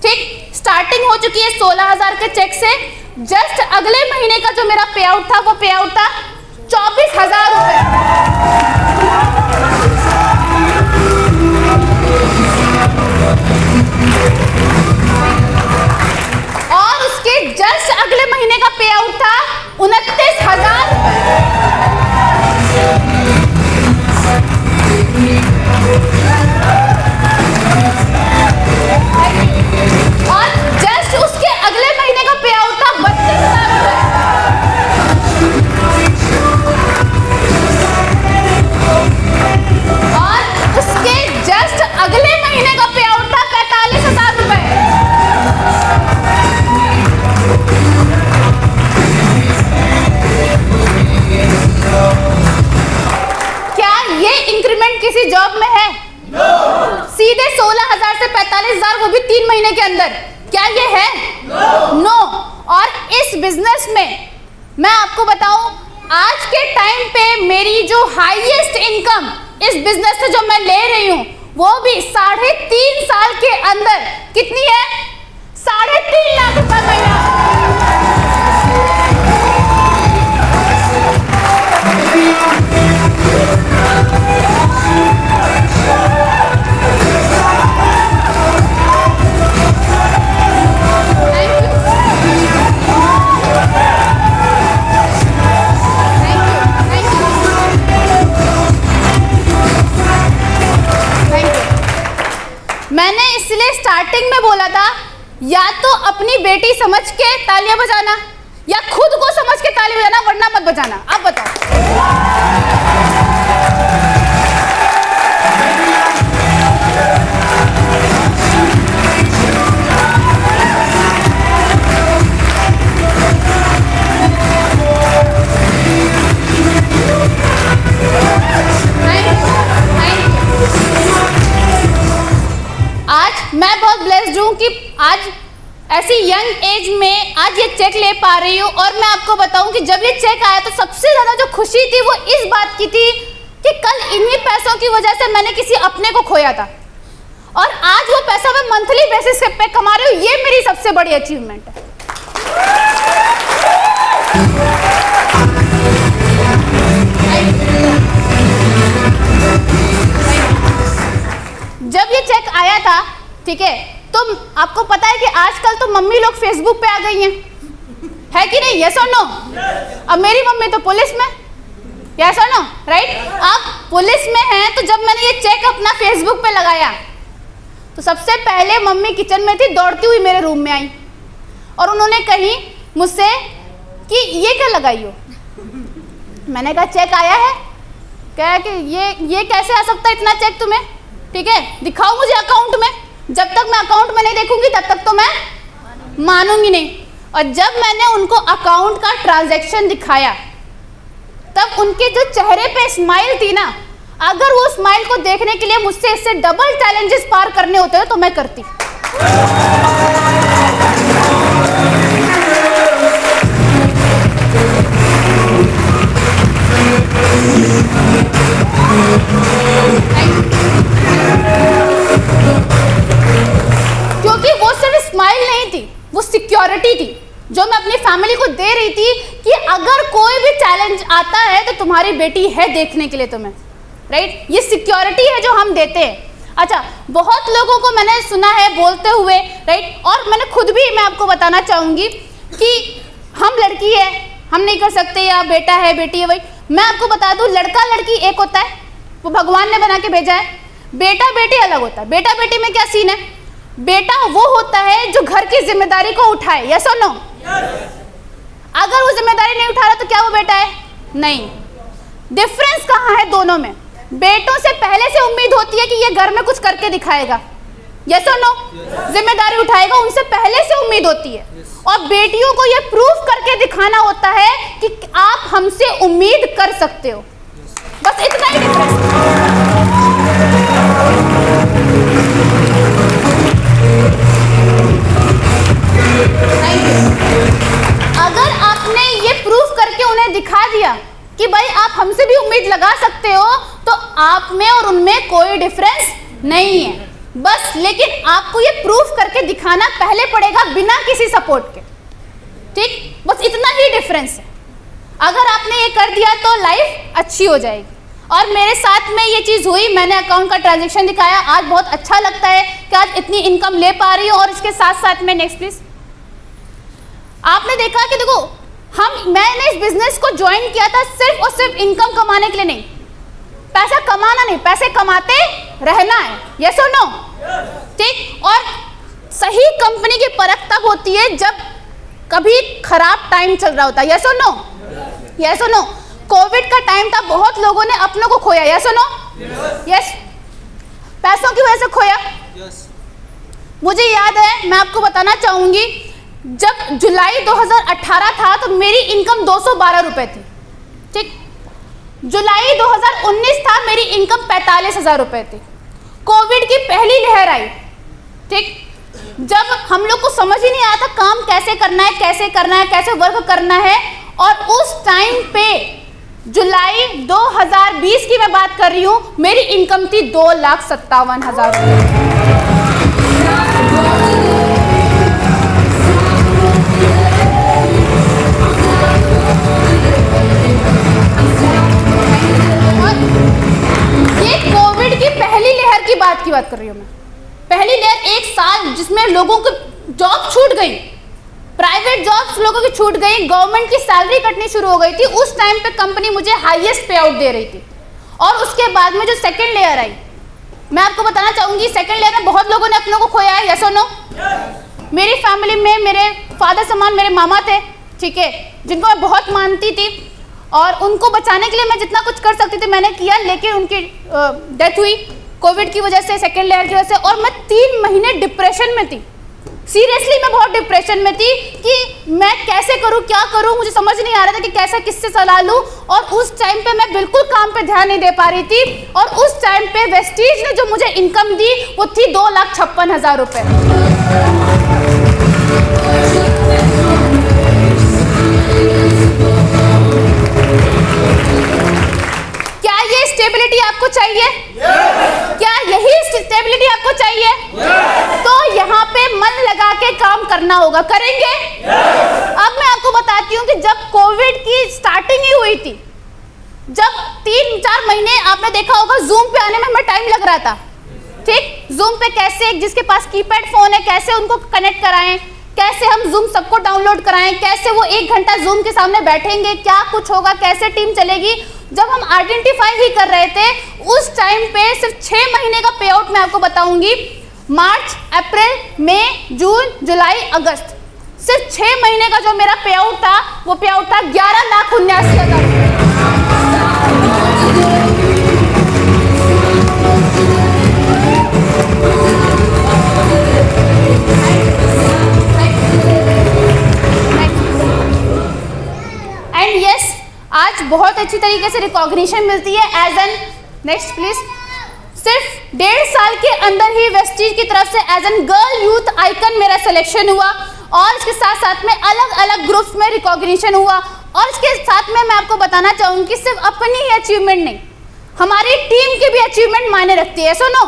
ठीक, स्टार्टिंग हो चुकी है 16,000 के चेक से। जस्ट अगले महीने का जो मेरा पे आउट था वो पे आउट था 24,000 रुपए। और उसके जस्ट अगले महीने का पे आउट था 29,000 और जस्ट उसके अगले महीने का पे आउट था 32,000 और उसके जस्ट अगले महीने का पे आउट था 45,000 रुपए। क्या ये इंक्रीमेंट किसी जॉब में है? सीधे 16,000 से 45,000, वो भी 3 महीने के अंदर। क्या ये है? नो। और इस बिजनेस में मैं आपको बताऊं, आज के टाइम पे मेरी जो हाईएस्ट इनकम इस बिजनेस से जो मैं ले रही हूं वो भी 3.5 साल के अंदर कितनी है? 3.5 लाख रुपए महीना। मैंने इसलिए स्टार्टिंग में बोला था, या तो अपनी बेटी समझ के तालियां बजाना या खुद को समझ के ताली बजाना, वरना मत बजाना। आप बताओ। आज मैं बहुत ब्लेस्ड हूँ कि आज ऐसी यंग एज में आज ये चेक ले पा रही हूँ। और मैं आपको बताऊं कि जब ये चेक आया तो सबसे ज़्यादा जो खुशी थी वो इस बात की थी कि कल इन्हीं पैसों की वजह से मैंने किसी अपने को खोया था और आज वो पैसा मैं मंथली बेसिस पे कमा रही हूँ। ये मेरी सबसे बड़ी अचीवमेंट है। जब ये चेक आया था, ठीक है, तो आपको पता है कि आजकल तो मम्मी लोग फेसबुक पे आ गई हैं, है कि नहीं? यस और नो? अब मेरी मम्मी तो पुलिस में, यस और नो, राइट? आप पुलिस में हैं, तो जब मैंने ये चेक अपना फेसबुक पे लगाया तो सबसे पहले मम्मी किचन में थी, दौड़ती हुई मेरे रूम में आई और उन्होंने कही मुझसे कि ये क्या लगाई हो? मैंने कहा चेक आया है। कहा कि ये कैसे आ सकता है इतना चेक तुम्हें? ठीक है, दिखाओ मुझे अकाउंट में। जब तक मैं अकाउंट में नहीं देखूंगी तब तक तो मैं मानूंगी नहीं। और जब मैंने उनको अकाउंट का ट्रांजैक्शन दिखाया तब उनके जो चेहरे पे स्माइल थी ना, अगर वो स्माइल को देखने के लिए मुझसे इससे डबल चैलेंजेस पार करने होते तो मैं करती। क्योंकि वो सिर्फ स्माइल नहीं थी, वो सिक्योरिटी थी जो मैं अपनी फैमिली को दे रही थी कि अगर कोई भी चैलेंज आता है तो तुम्हारी बेटी है देखने के लिए तुम्हें, राइट? ये सिक्योरिटी है जो हम देते हैं। अच्छा, बहुत लोगों को मैंने सुना है बोलते हुए, राइट, और मैंने खुद भी, मैं आपको बताना चाहूँगी कि हम लड़की है, हम नहीं कर सकते, या बेटा है बेटी है, वही मैं आपको बता दूँ, लड़का लड़की एक होता है, वो भगवान ने बना के भेजा है। बेटा बेटी अलग होता है। बेटा बेटी में क्या सीन है? बेटा वो होता है जो घर की जिम्मेदारी को उठाए, यस और नो? अगर वो जिम्मेदारी नहीं उठा रहा तो क्या वो बेटा है? नहीं। डिफरेंस कहाँ है दोनों में? बेटों से पहले से उम्मीद होती है कि ये घर में कुछ करके दिखाएगा, यस और नो? जिम्मेदारी उठाएगा, उनसे पहले से उम्मीद होती है। और बेटियों को ये प्रूफ करके दिखाना होता है कि आप हमसे उम्मीद कर सकते हो। बस इतना ही डिफरेंस। अगर आपने ये प्रूफ करके उन्हें दिखा दिया कि भाई आप हमसे भी उम्मीद लगा सकते हो, तो आप में और उनमें कोई डिफरेंस नहीं है। बस लेकिन आपको ये प्रूफ करके दिखाना किसी सपोर्ट के, ठीक, बस इतना ही डिफरेंस है। अगर आपने ये कर दिया तो लाइफ अच्छी हो जाएगी। और मेरे साथ में ये चीज़ हुई, मैंने अकाउंट का ट्रांजैक्शन दिखाया, आज बहुत अच्छा लगता है कि आज इतनी इनकम ले पा रही हूँ। और इसके साथ साथ में नेक्स्ट प्लीज, आपने देखा कि देखो मैंने इस बिजनेस को ज्वाइन किया था सिर्फ और सिर्फ इनकम कमाने के लिए नहीं, पैसा कमाना नहीं, पैसे कमाते रहना है, यस और नो, ठीक। और सही कंपनी की परख तब होती है जब कभी खराब टाइम चल रहा होता है, यस और नो, यस और नो। कोविड का टाइम था, बहुत लोगों ने अपनों को खोया, यस और नो, यस, पैसों की वजह से खोया। मुझे याद है, मैं आपको बताना चाहूंगी, जब जुलाई 2018 था तो मेरी इनकम 212 रुपए थी, ठीक। जुलाई 2019 था, मेरी इनकम 45,000 रुपए थी। कोविड की पहली लहर आई, ठीक, जब हम लोग को समझ ही नहीं आया था काम कैसे करना है, कैसे करना है, कैसे वर्क करना है। और उस टाइम पे जुलाई 2020 की मैं बात कर रही हूँ, मेरी इनकम थी 2,57,000 रुपये। ये कोविड की पहली लहर की बात कर रही हूँ मैं, पहली लहर, एक साल जिसमें लोगों को जॉब छूट गई, प्राइवेट जॉब्स लोगों की छूट गई, गवर्नमेंट की सैलरी कटनी शुरू हो गई थी। उस टाइम पे कंपनी मुझे हाईएस्ट पे आउट दे रही थी। और उसके बाद में जो सेकंड लेयर आई, मैं आपको बताना चाहूंगी, सेकंड लेयर में बहुत लोगों ने अपनों को खोया है, यस और नो। मेरी फैमिली में मेरे फादर समान मेरे मामा थे, ठीक है, जिनको मैं बहुत मानती थी और उनको बचाने के लिए मैं जितना कुछ कर सकती थी मैंने किया, लेकिन उनकी डेथ हुई कोविड की वजह से, सेकेंड लेयर की वजह से। और मैं 3 महीने डिप्रेशन में थी, सीरियसली मैं बहुत डिप्रेशन में थी कि मैं कैसे करूं, क्या करूं, मुझे समझ नहीं आ रहा था कि कैसे किससे सलाह लूं। और उस टाइम पे मैं बिल्कुल काम पे ध्यान नहीं दे पा रही थी। और उस टाइम पे वेस्टीज ने जो मुझे इनकम दी वो थी 2,56,000 रुपये। क्या ये स्टेबिलिटी आपको चाहिए? क्या यही स्टेबिलिटी आपको चाहिए? तो यहाँ पे मन लगा के काम करना होगा, करेंगे? अब मैं आपको बताती हूँ कि जब कोविड की स्टार्टिंग ही हुई थी, जब 3-4 महीने आपने देखा होगा जूम पे आने में हमें टाइम लग रहा था, ठीक, जूम पे कैसे जिसके पास कीपैड फोन है कैसे उनको कनेक्ट कराएं, कैसे हम जूम सबको डाउनलोड कराएं, कैसे वो 1 घंटा जूम के सामने बैठेंगे, क्या कुछ होगा, कैसे टीम चलेगी, जब हम आइडेंटिफाई ही कर रहे थे। उस टाइम पे सिर्फ 6 महीने का पे आउट मैं आपको बताऊंगी, मार्च, अप्रैल, मई, जून, जुलाई, अगस्त, सिर्फ 6 महीने का जो मेरा पे आउट था वो पे आउट था 11,79,000। एंड यस, आज बहुत अच्छी तरीके से रिकॉग्निशन मिलती है एज एन, नेक्स्ट प्लीज, सिर्फ 1.5 साल के अंदर ही वेस्टीज की तरफ से as an girl youth icon मेरा सिलेक्शन हुआ। और इसके साथ साथ में अलग अलग ग्रुप्स में रिकॉग्निशन हुआ। और इसके साथ में मैं आपको बताना चाहूंगी कि सिर्फ अपनी ही अचीवमेंट नहीं, हमारी टीम की भी अचीवमेंट मायने रखती है, सो नो।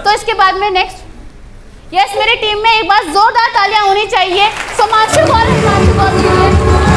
तो इसके बाद में नेक्स्ट, यस, मेरी टीम में एक बार जोरदार तालियां होनी चाहिए। सोमांशु गौर, हिमांशु गौर।